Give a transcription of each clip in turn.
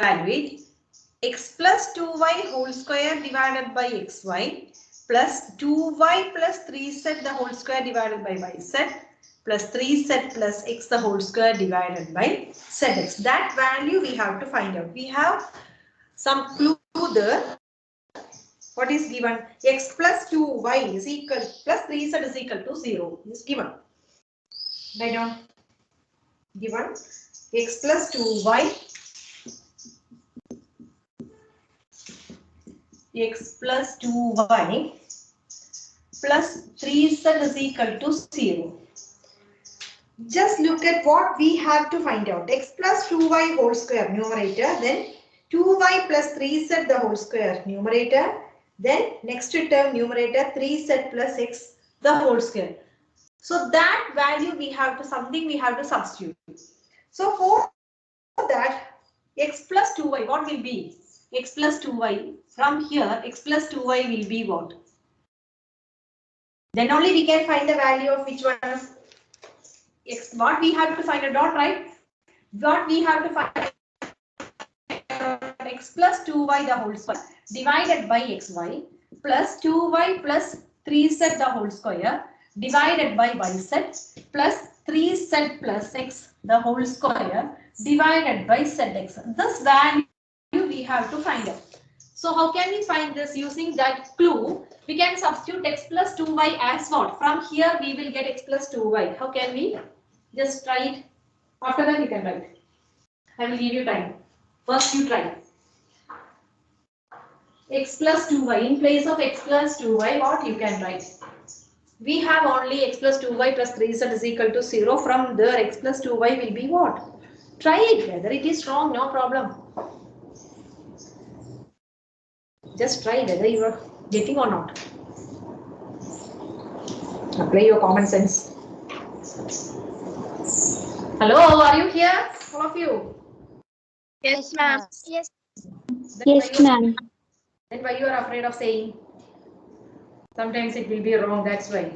evaluate x plus 2y whole square divided by xy plus 2y plus 3z the whole square divided by yz plus 3z plus x the whole square divided by zx. That value we have to find out. We have some clue there. What is given? X plus 2y is equal plus 3z is equal to 0 is given. Write down. Given x plus 2y x plus 2y plus 3z is equal to 0. Just look at what we have to find out. X plus 2y whole square numerator, then 2y plus 3z the whole square numerator, then next term numerator 3z plus x the whole square. So that value we have to substitute. So for that x plus 2y what will be? X plus 2y from here x plus 2y will be what? Then only we can find the value of which one is x. What we have to find a dot, right? What we have to find x plus 2y the whole square divided by xy plus 2y plus 3z the whole square divided by yz plus 3z plus x the whole square divided by zx. This value we have to find out. So how can we find this? Using that clue, we can substitute x plus 2y as what? From here we will get x plus 2y. How can we? Just try it. After that you can write. I will give you time. First you try. X plus 2y. In place of x plus 2y, what you can write? We have only x plus 2y plus 3z is equal to 0. From there x plus 2y will be what? Try it. Whether it is wrong, no problem. Just try whether you are getting or not. Apply your common sense. Hello, are you here? All of you? Yes, ma'am. Yes. Yes, ma'am. Then why you are afraid of saying? Sometimes it will be wrong, that's why.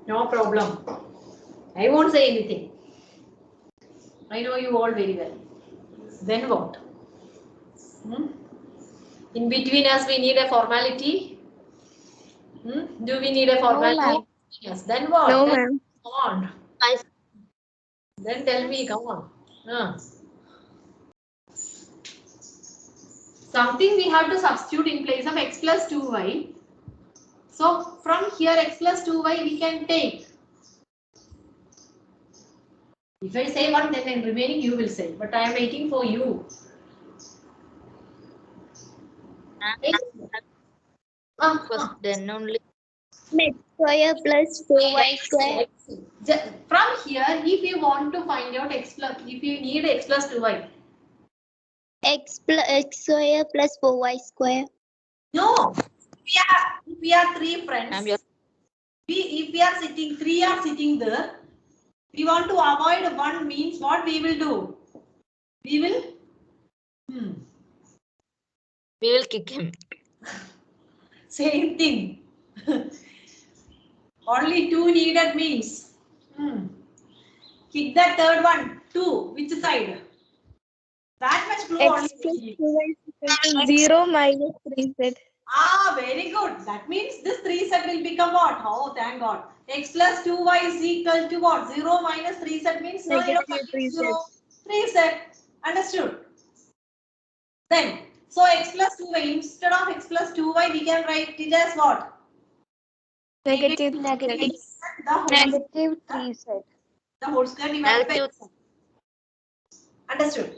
No problem. I won't say anything. I know you all very well. Then what? In between us, we need a formality. Do we need a formality? No, yes. Then what? No, then, ma'am. come on. Then tell me, come on. Something we have to substitute in place of x plus 2y. So from here x plus 2y we can take. If I say one, then remaining you will say. But I am waiting for you. Then only X square plus 4y square. From here, if you want to find out x plus, if you need x plus 2y. X square plus 4y square. No. If we are three friends. If we are sitting, three are sitting there. We want to avoid one means what we will do? We will. we will kick him. Same thing. Only two needed means. Kick the third one. 2. Which side? That much clue X only. plus 0 minus 3z. Ah, very good. That means this 3z will become what? Oh, thank God. X plus 2y is equal to what? 0 minus 3z means no need of Negative 3z. 3z. Understood? Then, so x plus 2y, instead of x plus 2y, we can write it as what? Negative 3z. Negative 3z. The whole square divided by x. Understood?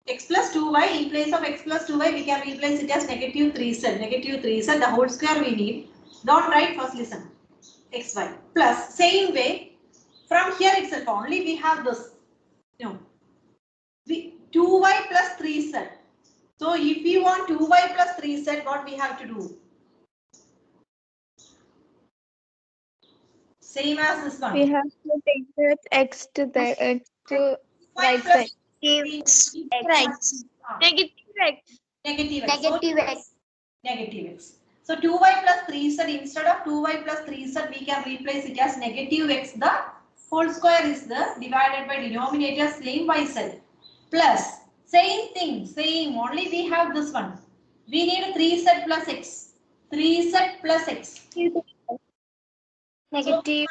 X plus 2y, in place of x plus 2y, we can replace it as negative 3z. Negative 3z, the whole square we need. Don't write, first listen. Xy plus, same way, from here itself only we have this. No. 2y plus 3z. So if we want 2y plus 3z, what we have to do? Same as this one. We have to take that x to the right side. Negative x. Negative x. Negative x. So 2y plus 3z, instead of 2y plus 3z, we can replace it as negative x. The whole square is the divided by denominator same yz plus Same thing, same. Only we have this one. We need 3z plus x. 3z plus x. Negative.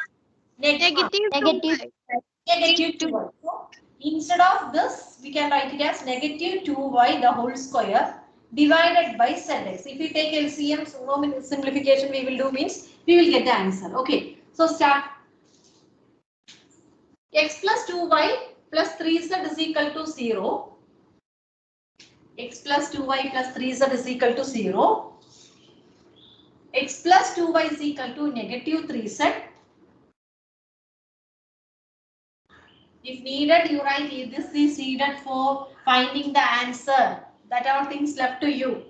Negative Negative. negative 2y. So instead of this, we can write it as negative 2y the whole square divided by zx. If we take LCM, so simplification we will do means we will get the answer. Okay. So start. X plus 2y plus 3z is equal to 0. X plus 2y plus 3z is equal to 0. X plus 2y is equal to negative 3z. If needed, you write this is needed for finding the answer. That are things left to you.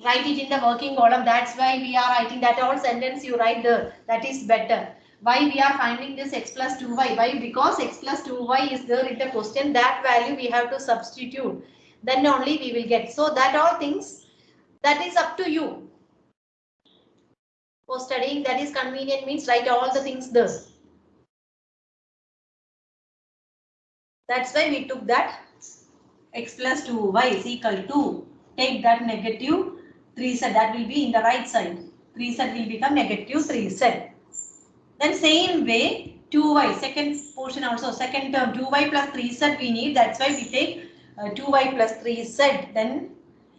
Write it in the working column. That's why we are writing that all sentence you write there. That is better. Why we are finding this x plus 2y? Why? Because x plus 2y is there in the question. That value we have to substitute. Then only we will get. So that all things, that is up to you. For studying, that is convenient means write all the things there. That's why we took that x plus 2y is equal to, take that negative 3z, that will be in the right side. 3z will become negative 3z. Then same way 2y, second portion also, second term 2y plus 3z we need. That's why we take 2y plus 3z. Then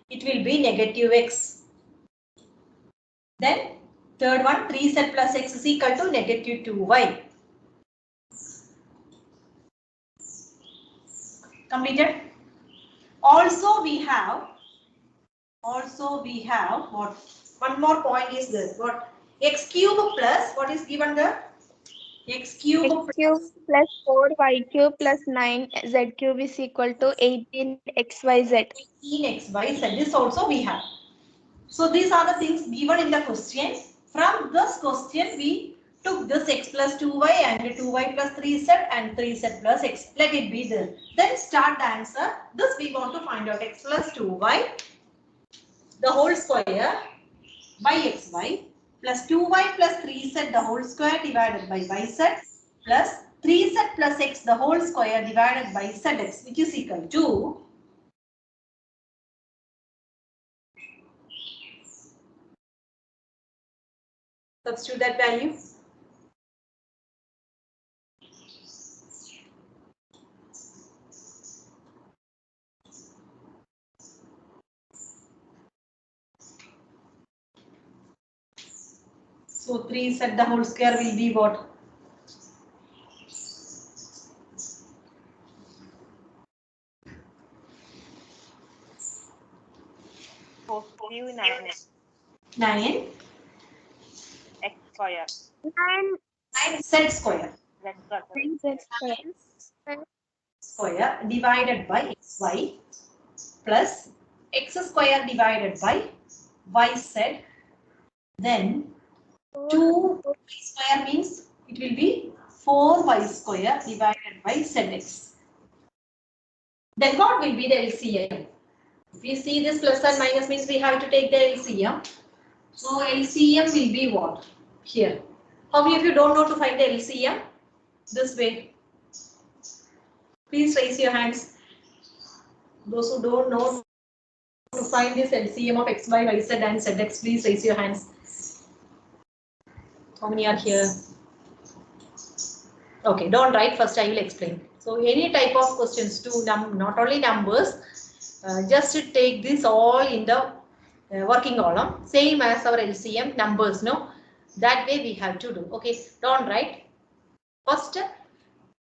it will be negative x. Then third one 3z plus x is equal to negative 2y. Completed. Also we have what? One more point is this. What? X cube plus, what is given there? X cube X cube plus 4y cube plus 9z cube is equal to 18xyz. 18xyz. This also we have. So these are the things given in the question. From this question we took this x plus 2y and 2y plus 3z and 3z plus x. Let it be there. Then start the answer. This we want to find out x plus 2y the whole square by xy plus 2y plus 3z the whole square divided by yz plus 3z plus x the whole square divided by zx, which is equal to substitute that value. So 3z the whole square will be what? Positive 9 9 x square. 9z square. Z square. 9z square. Square divided by xy plus x square divided by yz. Then 2y square means it will be 4y square divided by zx. Then what will be the LCM? If we see this plus and minus means we have to take the LCM. So LCM will be what? Here. How many of you don't know to find the LCM? This way. Please raise your hands. Those who don't know to find this LCM of x, y, z and zx, please raise your hands. How many are here? Okay, don't write first, I will explain. So any type of questions to not only numbers, just take this all in the working column, same as our LCM numbers, no? That way we have to do. Okay, don't write. First,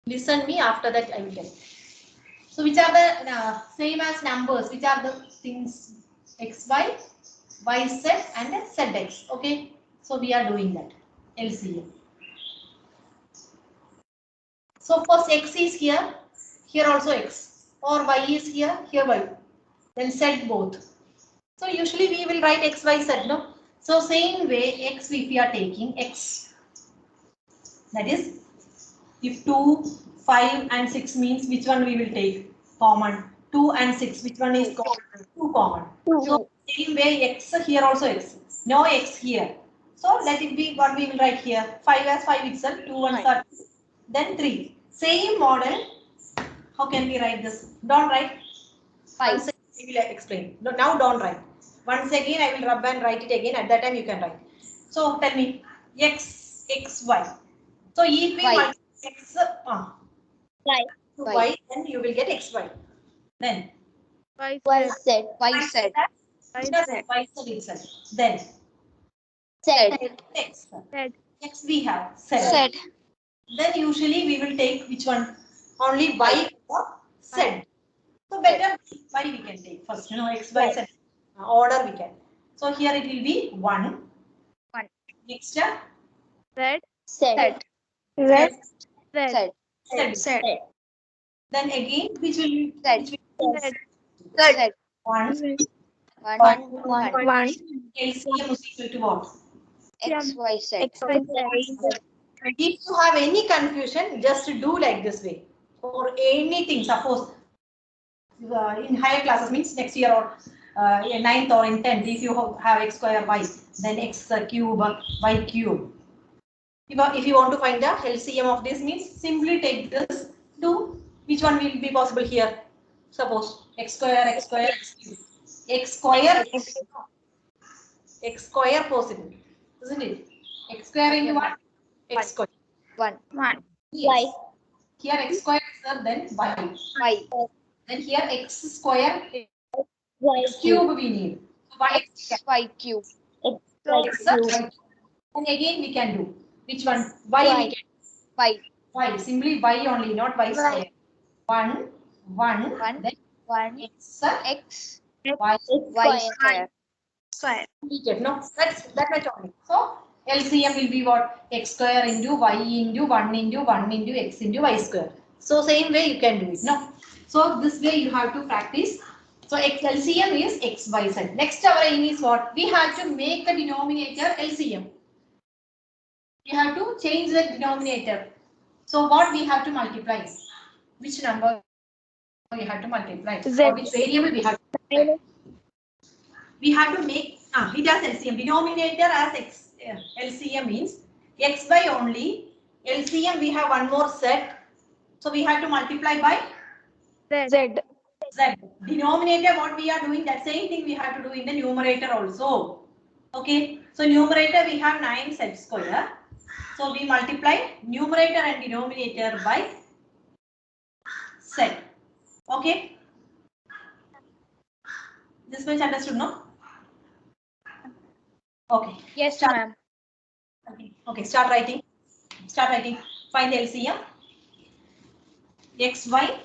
listen me, after that I will tell. So which are the same as numbers, which are the things xy, yz and zx. Okay, so we are doing that LCM. So first x is here, here also x, or y is here, here y, then z both. So usually we will write x, y, z, no? So same way x if we are taking x, that is if 2, 5 and 6 means which one we will take? Common. 2 and 6, which one is common? 2 common. So same way x, here also x, no x here. So let it be what we will write here, 5 as 5 itself, 2 ones are 2, then 3. Same model How can we write this? Don't write. Once again, I will explain. No, now don't write. Once again, I will rub and write it again. At that time, you can write. So tell me, x, y. So if we multiply x to y, then you will get xy. Then Y Y Z. Z. Y Z. y z itself. Then Z. x. Z. X we have 7. Z. Then usually we will take which one? Only y or z. So better y we can take first. You know, x, y, z. Order we can. So here it will be 1. 1. Next Z. Z. Z. Z. z. Z. Then again which will be Z. Z. Z. 1. 1. 1. LCM is equal to what? X, Y, Z. X, Y, Z. If you have any confusion, just do like this way. For anything, suppose in higher classes means next year or in 9th or in 10th, if you have x square y, then x cube, y cube. If you want to find the LCM of this means simply take this, do which one will be possible here? Suppose x square, x cube. X square possible, isn't it? X square into what? X square. 1. Yes. Here x square is there, then y. Y. Then here x square, x cube we need. So y X, Y cube. x, y. And again we can do. Which one? Y we can. Y. Y. Simply y only, not y square. 1, 1, 1. then 1. x, X. y. Y square. We get, no, that's that much only. So LCM will be what? X square into y into 1 into 1 into x into y square. So same way you can do it, no? So this way you have to practice. So LCM is x, y, z. Next our aim is what? We have to make the denominator LCM. We have to change the denominator. So what we have to multiply? Which number we have to multiply? Z. Or which variable we have to multiply? We have to make it as LCM. Denominator as x. LCM means x by only. LCM we have one more set. So we have to multiply by Z. z. Denominator what we are doing, that same thing we have to do in the numerator also. Okay. So numerator we have 9z square. So we multiply numerator and denominator by z. Okay. This much understood, no? Okay. Yes, Start. ma'am. Okay, start writing. Start writing. Find the LCM. X, y.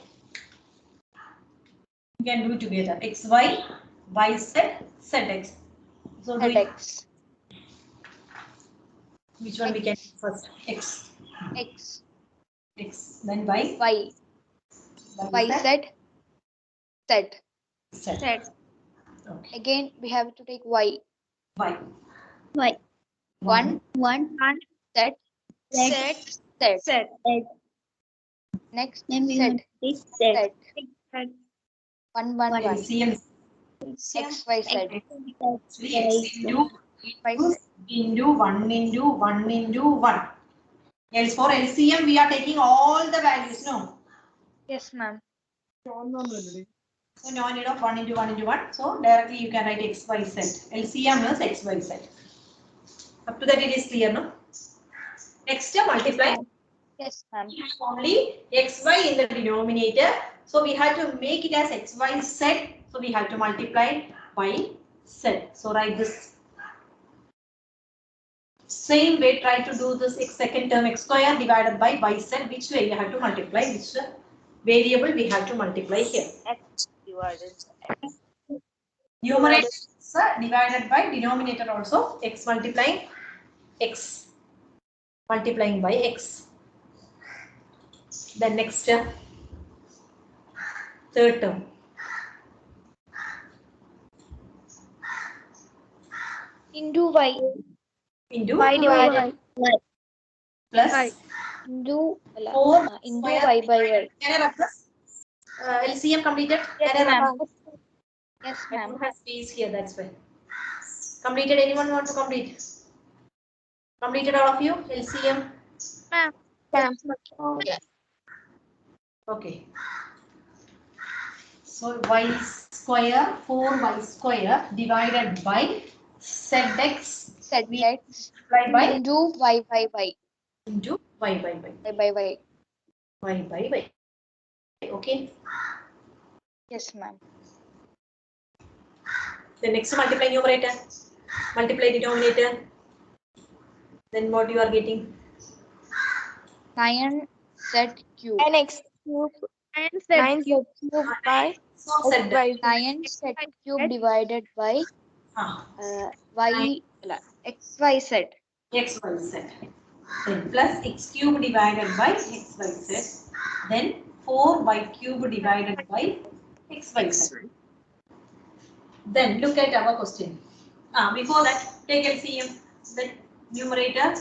You can do it together. X, y, y, z, z, x. So do it. X. Which one we can do first? X. X. X. Then y. Y. Y, Z. Z. Z. Z. Okay. Again, we have to take Y. Y. Y. 1. Z. Z. Z. Z. Next, Then we Z. have to take Z. Z. 1, 1, 1. LCM. X, Y, Z. X into Y, Z. into 1 into 1 into 1. Else for LCM we are taking all the values, no? Yes, ma'am. So no need of 1 into 1 into 1. So directly you can write x, y, z. LCM is x, y, z. Up to that it is clear, no? Next multiply. Yes, ma'am. We have only x, y in the denominator. So we have to make it as x, y, z. So we have to multiply by z. So write this. Same way, try to do this second term x square divided by y z. Which way you have to multiply? Which variable we have to multiply here? X divided. Numerator divided by denominator also. X multiplying x. Multiplying by x. Then next third term. Into Y. Into Y divided plus Y. Into 4 into square. Y by Y. Can I rub this? LCM completed? Yes, Can I rub? ma'am. Yes, I ma'am. don't have space here, that's why. Completed, anyone want to complete? Completed all of you? LCM? Ma'am. Okay. So y square 4y square divided by zx ZX multiplied by into Y into y by y. Y. Y by y. Okay. Yes, ma'am. The next multiply numerator. Multiply denominator. Then what you are getting? 9Z cube. 9x cube. 9z cube by So z. xy. 9Z cube divided by Y XYZ. X y z. Then plus x cube divided by x y z. Then 4y cube divided by x y z. Then look at our question. Before that, take LCM. The numerator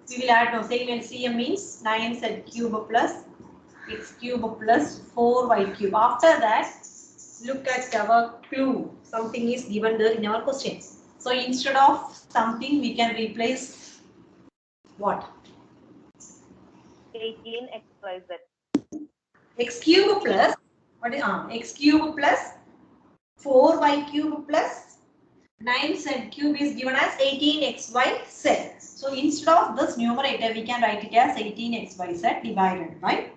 we will add. No, same LCM means 9z cube plus x cube plus 4y cube. After that, look at our clue. Something is given there in our question. So instead of something, we can replace what? 18xyz. X cube plus what is x cube plus 4y cube plus 9z cube is given as 18xyz. So instead of this numerator, we can write it as 18xyz divided by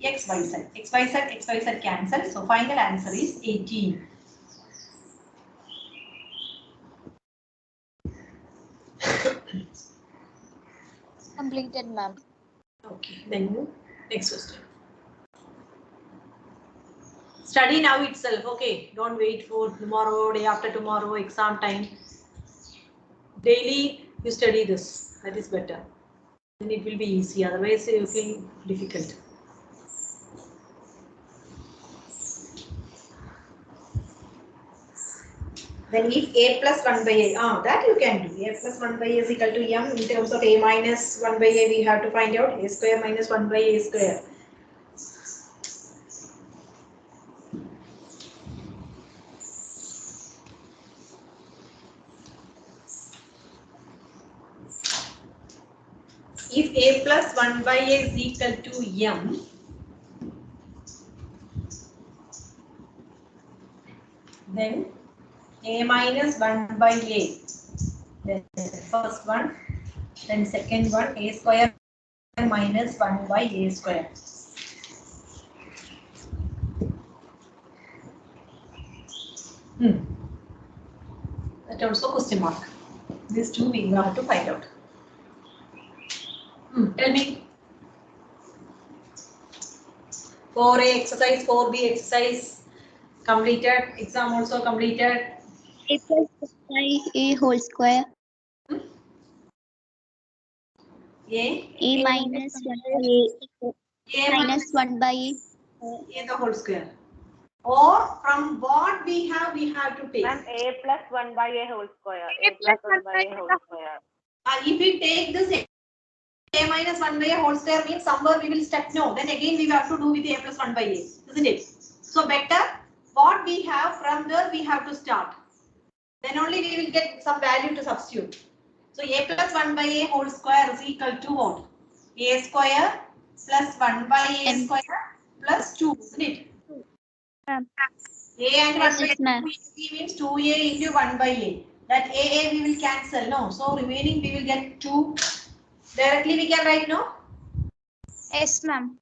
xyz. xyz cancel. So final answer is 18. Completed, ma'am. Okay, then next question. Study now itself. Okay, don't wait for tomorrow, day after tomorrow, exam time. Daily you study this. That is better. Then it will be easy. Otherwise, you feel difficult. Then if a plus 1 by a, that you can do. A plus 1 by a is equal to m. In terms of a minus 1 by a, we have to find out a square minus 1 by a square. If a plus 1 by a is equal to m, then a minus 1 by a, then first one, then second one, a square minus 1 by a square. That also question mark. These two we have to find out. Tell me. 4A exercise, 4B exercise completed. Exam also completed. A plus 1 by A whole square. A minus 1 by A. A Minus 1 by A. A the whole square. Or from what we have to take. And a plus 1 by a whole square. A plus 1 by a whole square. If we take this a minus 1 by a whole square means somewhere we will step no. Then again we have to do with a plus 1 by a, isn't it? So better what we have from there we have to start. Then only we will get some value to substitute. So a plus 1 by a whole square is equal to what? A square plus 1 by a square plus 2, isn't it? A and 1 by 2 means 2a into 1 by a. That a we will cancel, no. So remaining we will get 2. Directly we can write, no? Yes, ma'am.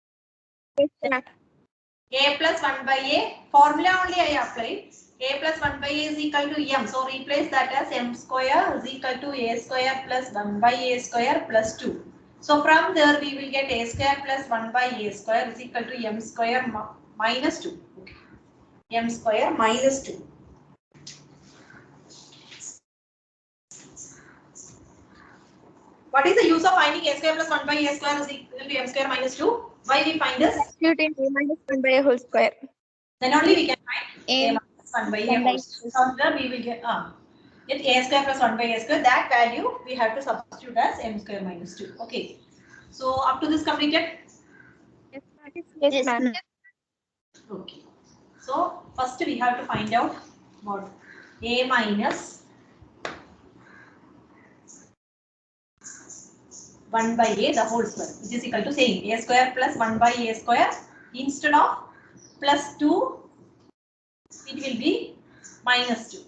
A plus 1 by a, formula only I applied. A plus 1 by a is equal to m. So replace that as m square is equal to a square plus 1 by a square plus 2. So from there we will get a square plus 1 by a square is equal to m square minus 2. Okay. M square minus 2. What is the use of finding a square plus 1 by a square is equal to m square minus 2? Why we find this? Substitute in a minus 1 by a whole square. Then only we can find a minus 1 by a whole square. From there we will get a square plus 1 by a square. That value we have to substitute as m square minus 2. Okay. So up to this completed? Yes, ma'am. Okay. So first we have to find out what a minus 1 by a the whole square, which is equal to saying a square plus 1 by a square instead of plus 2 minus 2.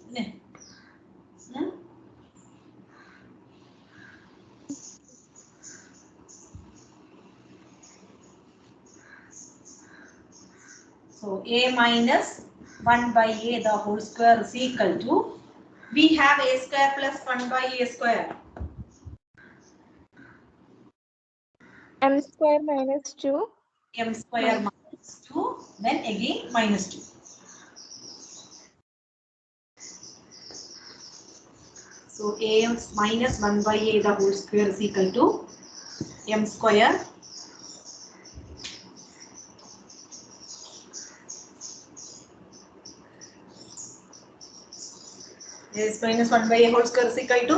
So a minus 1 by a the whole square is equal to, we have a square plus 1 by a square. M square minus 2. M square minus 2, then again minus 2. So a minus 1 by a the whole square is equal to m square is minus 1 by a whole square is equal to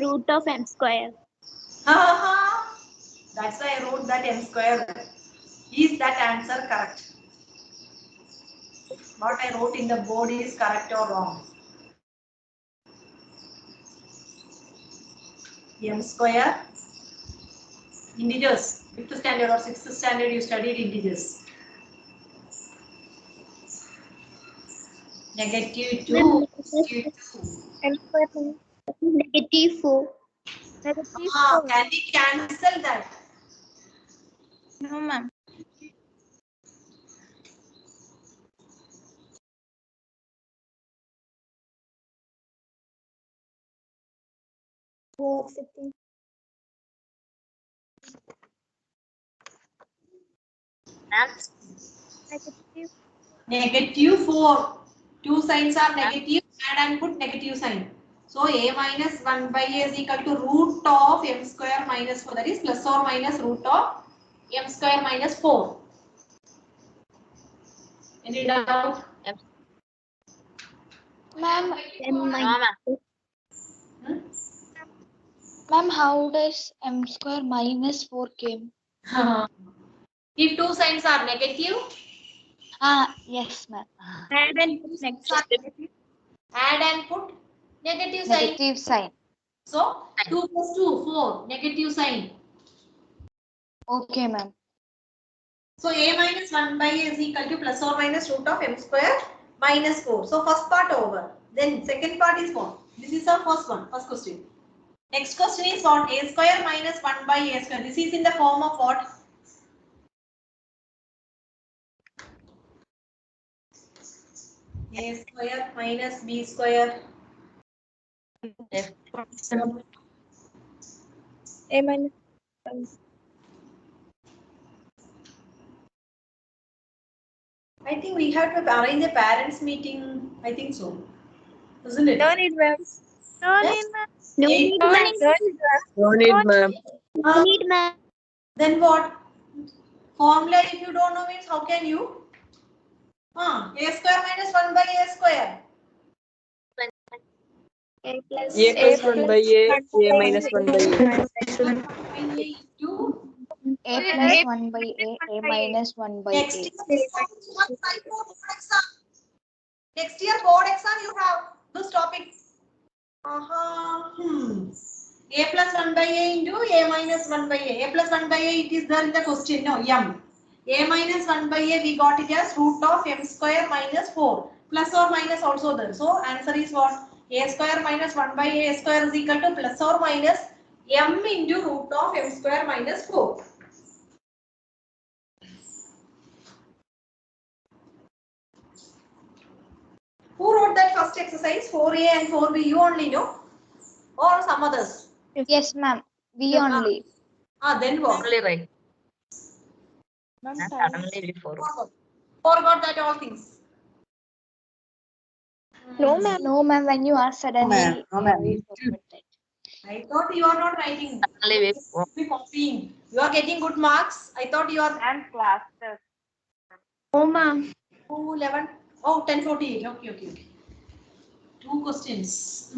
Root of m square. That's why I wrote that m square. Is that answer correct? What I wrote in the board is correct or wrong? M square, integers, 5th standard or 6th standard you studied integers. Negative 2, positive 2. M square Negative 4. negative 4. Can we cancel that? No, ma'am. Negative. Negative 4. Two signs are negative, add and put negative sign. So a minus 1 by a is equal to root of m square minus 4. That is plus or minus root of m square minus 4. Any doubt? Ma'am, Ma'am, how does m square minus 4 came? If two signs are negative, Yes, ma'am. add and put negative. add and put negative sign. Negative sign. So 2 plus 2, 4, negative sign. Okay, ma'am. So a minus 1 by a is equal to plus or minus root of m square minus 4. So first part over. Then second part is what? This is our first one, first question. Next question is what? A square minus 1 by a square. This is in the form of what? A square minus b square. A minus 1. I think we have to arrange a parents meeting. I think so. Isn't it? No need, ma'am. No Yes? need, ma'am. No Eight need, to ma'am. No need, ma'am. No need, ma'am. No need, ma'am. Then what? Formula if you don't know means how can you? A square minus 1 by a square. A plus A plus 1 by A, A minus 1 by A. Into A plus 1 by A minus 1 by next A. year next year board exam you have this topic. A plus 1 by A into A minus 1 by A. A plus 1 by A it is there in the question. No, m. A minus 1 by A we got it as root of m square minus 4. Plus or minus also there. So answer is what? A square minus 1 by A square is equal to plus or minus m into root of m square minus 4. Who wrote that first exercise? 4A and 4B you only know? Or some others? Yes, ma'am. We only. Then what? Only right. Ma'am, Suddenly we forgot. Forgot that all things. no, ma'am. No, ma'am. When you asked suddenly, we forgot that. I thought you are not writing. Suddenly we You forgot. should be copying. You are getting good marks. I thought you are And class test. No, ma'am. 211. Oh, 1048. Okay. Two questions.